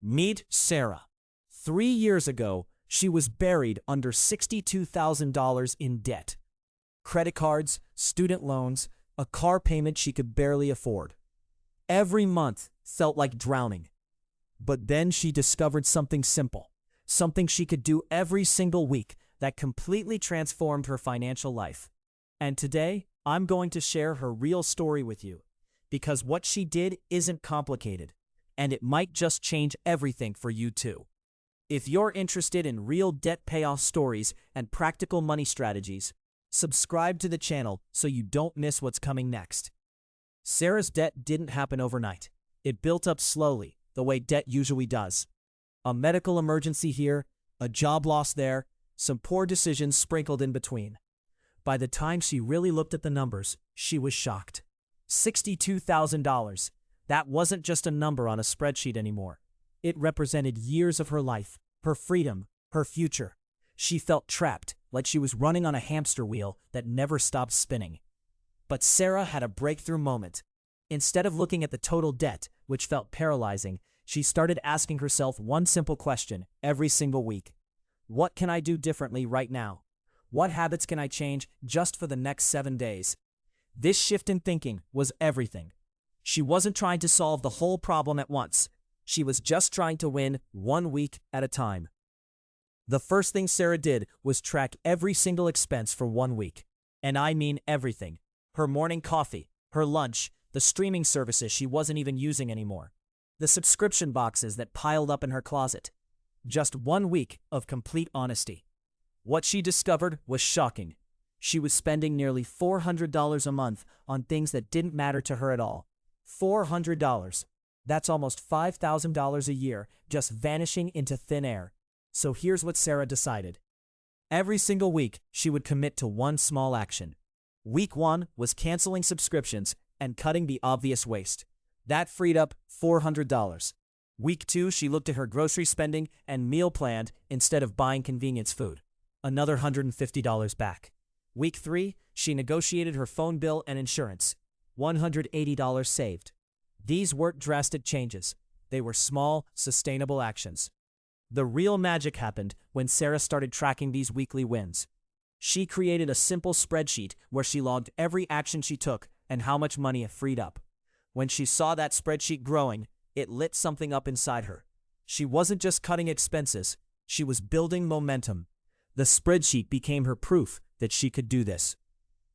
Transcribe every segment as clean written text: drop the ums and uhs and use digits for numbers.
Meet Sarah. 3 years ago, she was buried under $62,000 in debt. Credit cards, student loans, a car payment she could barely afford. Every month felt like drowning. But then she discovered something simple, something she could do every single week that completely transformed her financial life. And today, I'm going to share her real story with you, because what she did isn't complicated, and it might just change everything for you too. If you're interested in real debt payoff stories and practical money strategies, subscribe to the channel so you don't miss what's coming next. Sarah's debt didn't happen overnight. It built up slowly, the way debt usually does. A medical emergency here, a job loss there, some poor decisions sprinkled in between. By the time she really looked at the numbers, she was shocked. $62,000. That wasn't just a number on a spreadsheet anymore. It represented years of her life, her freedom, her future. She felt trapped, like she was running on a hamster wheel that never stopped spinning. But Sarah had a breakthrough moment. Instead of looking at the total debt, which felt paralyzing, she started asking herself one simple question every single week. What can I do differently right now? What habits can I change just for the next 7 days? This shift in thinking was everything. She wasn't trying to solve the whole problem at once. She was just trying to win 1 week at a time. The first thing Sarah did was track every single expense for 1 week. And I mean everything. Her morning coffee, her lunch, the streaming services she wasn't even using anymore, the subscription boxes that piled up in her closet. Just 1 week of complete honesty. What she discovered was shocking. She was spending nearly $400 a month on things that didn't matter to her at all. $400. That's almost $5,000 a year just vanishing into thin air. So here's what Sarah decided. Every single week, she would commit to one small action. Week 1 was canceling subscriptions and cutting the obvious waste. That freed up $400. Week 2, she looked at her grocery spending and meal planned instead of buying convenience food. Another $150 back. Week 3, she negotiated her phone bill and insurance. $180 saved. These weren't drastic changes. They were small, sustainable actions. The real magic happened when Sarah started tracking these weekly wins. She created a simple spreadsheet where she logged every action she took and how much money it freed up. When she saw that spreadsheet growing, it lit something up inside her. She wasn't just cutting expenses, she was building momentum. The spreadsheet became her proof that she could do this.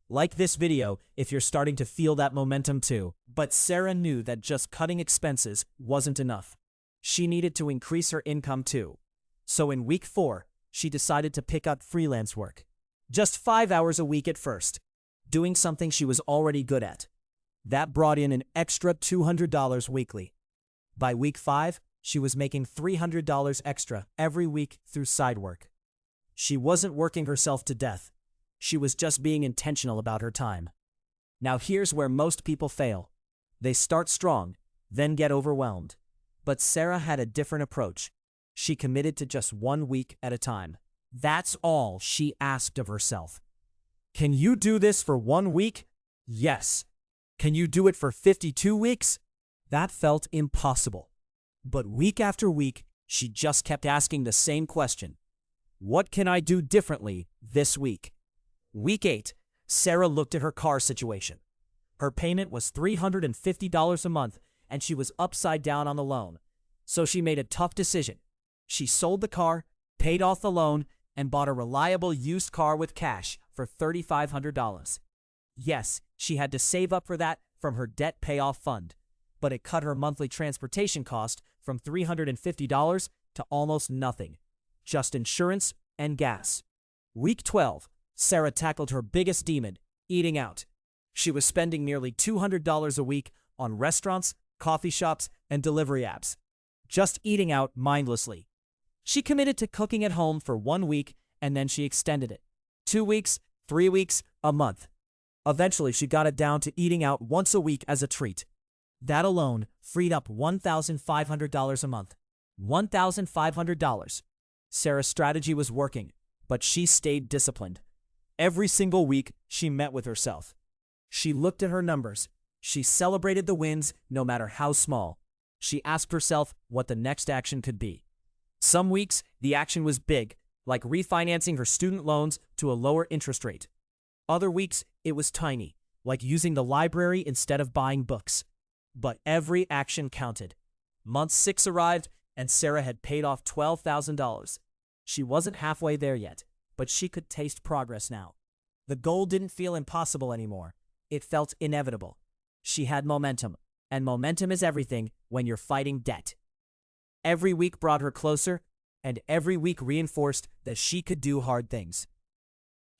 Like this video if you're starting to feel that momentum too. But Sarah knew that just cutting expenses wasn't enough. She needed to increase her income too. So in week 4, she decided to pick up freelance work. Just 5 hours a week at first, doing something she was already good at. That brought in an extra $200 weekly. By week 5, she was making $300 extra every week through side work. She wasn't working herself to death. She was just being intentional about her time. Now here's where most people fail. They start strong, then get overwhelmed. But Sarah had a different approach. She committed to just 1 week at a time. That's all she asked of herself. Can you do this for 1 week? Yes. Can you do it for 52 weeks? That felt impossible. But week after week, she just kept asking the same question. What can I do differently this week? Week 8, Sarah looked at her car situation. Her payment was $350 a month, and she was upside down on the loan. So she made a tough decision. She sold the car, paid off the loan, and bought a reliable used car with cash for $3,500. Yes, she had to save up for that from her debt payoff fund, but it cut her monthly transportation cost from $350 to almost nothing, just insurance and gas. Week 12, Sarah tackled her biggest demon, eating out. She was spending nearly $200 a week on restaurants, coffee shops, and delivery apps, just eating out mindlessly. She committed to cooking at home for 1 week, and then she extended it. 2 weeks, 3 weeks, a month. Eventually, she got it down to eating out once a week as a treat. That alone freed up $1,500 a month. $1,500. Sarah's strategy was working, but she stayed disciplined. Every single week, she met with herself. She looked at her numbers. She celebrated the wins, no matter how small. She asked herself what the next action could be. Some weeks, the action was big, like refinancing her student loans to a lower interest rate. Other weeks, it was tiny, like using the library instead of buying books. But every action counted. Month 6 arrived, and Sarah had paid off $12,000. She wasn't halfway there yet, but she could taste progress now. The goal didn't feel impossible anymore. It felt inevitable. She had momentum, and momentum is everything when you're fighting debt. Every week brought her closer, and every week reinforced that she could do hard things.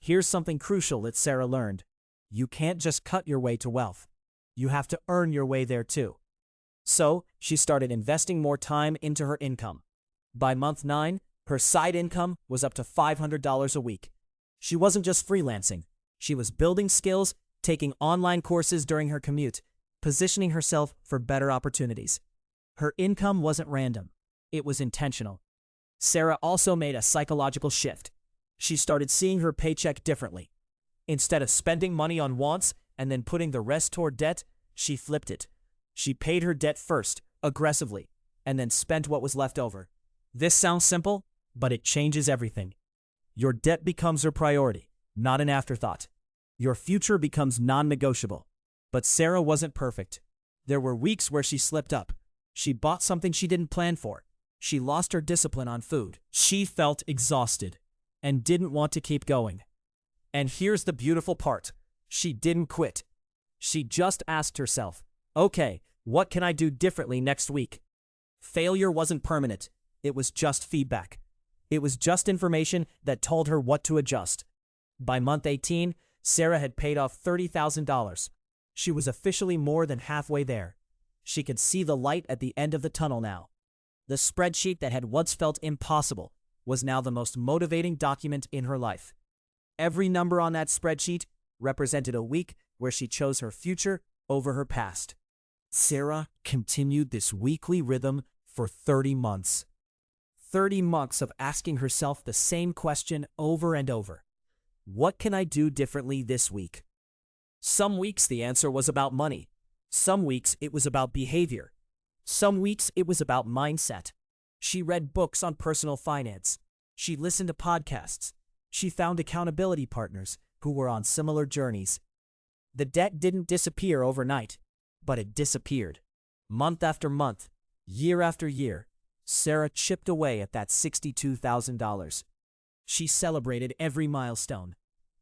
Here's something crucial that Sarah learned. You can't just cut your way to wealth. You have to earn your way there too. So, she started investing more time into her income. By month 9, her side income was up to $500 a week. She wasn't just freelancing. She was building skills, taking online courses during her commute, positioning herself for better opportunities. Her income wasn't random. It was intentional. Sarah also made a psychological shift. She started seeing her paycheck differently. Instead of spending money on wants and then putting the rest toward debt, she flipped it. She paid her debt first, aggressively, and then spent what was left over. This sounds simple, but it changes everything. Your debt becomes her priority, not an afterthought. Your future becomes non-negotiable. But Sarah wasn't perfect. There were weeks where she slipped up. She bought something she didn't plan for. She lost her discipline on food. She felt exhausted and didn't want to keep going. And here's the beautiful part. She didn't quit. She just asked herself, okay, what can I do differently next week? Failure wasn't permanent. It was just feedback. It was just information that told her what to adjust. By month 18, Sarah had paid off $30,000. She was officially more than halfway there. She could see the light at the end of the tunnel now. The spreadsheet that had once felt impossible was now the most motivating document in her life. Every number on that spreadsheet represented a week where she chose her future over her past. Sarah continued this weekly rhythm for 30 months. 30 months of asking herself the same question over and over. What can I do differently this week? Some weeks the answer was about money. Some weeks it was about behavior. Some weeks it was about mindset. She read books on personal finance. She listened to podcasts. She found accountability partners who were on similar journeys. The debt didn't disappear overnight, but it disappeared. Month after month, year after year, Sarah chipped away at that $62,000. She celebrated every milestone.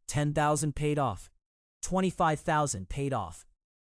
$10,000 paid off. $25,000 paid off.